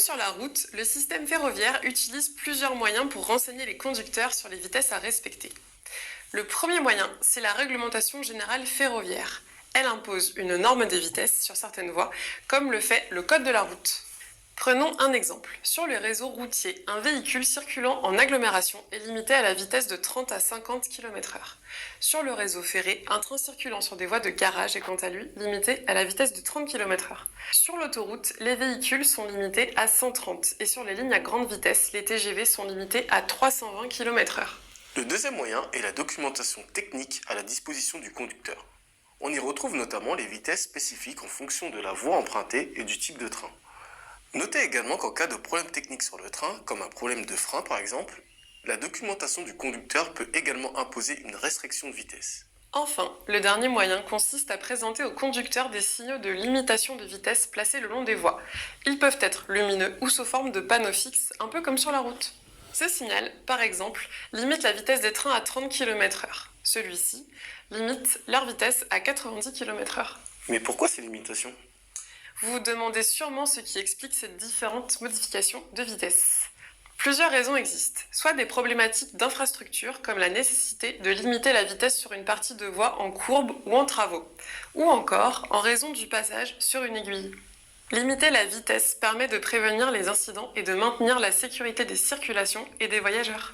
sur la route, le système ferroviaire utilise plusieurs moyens pour renseigner les conducteurs sur les vitesses à respecter. Le premier moyen, c'est la réglementation générale ferroviaire. Elle impose une norme des vitesses sur certaines voies, comme le fait le code de la route. Prenons un exemple. Sur le réseau routier, un véhicule circulant en agglomération est limité à la vitesse de 30 à 50 km/h. Sur le réseau ferré, un train circulant sur des voies de garage est quant à lui limité à la vitesse de 30 km/h. Sur l'autoroute, les véhicules sont limités à 130 et sur les lignes à grande vitesse, les TGV sont limités à 320 km/h. Le deuxième moyen est la documentation technique à la disposition du conducteur. On y retrouve notamment les vitesses spécifiques en fonction de la voie empruntée et du type de train. Notez également qu'en cas de problème technique sur le train, comme un problème de frein par exemple, la documentation du conducteur peut également imposer une restriction de vitesse. Enfin, le dernier moyen consiste à présenter aux conducteurs des signaux de limitation de vitesse placés le long des voies. Ils peuvent être lumineux ou sous forme de panneaux fixes, un peu comme sur la route. Ce signal, par exemple, limite la vitesse des trains à 30 km/h. Celui-ci limite leur vitesse à 90 km/h. Mais pourquoi ces limitations ? Vous vous demandez sûrement ce qui explique ces différentes modifications de vitesse. Plusieurs raisons existent, soit des problématiques d'infrastructure comme la nécessité de limiter la vitesse sur une partie de voie en courbe ou en travaux, ou encore en raison du passage sur une aiguille. Limiter la vitesse permet de prévenir les incidents et de maintenir la sécurité des circulations et des voyageurs.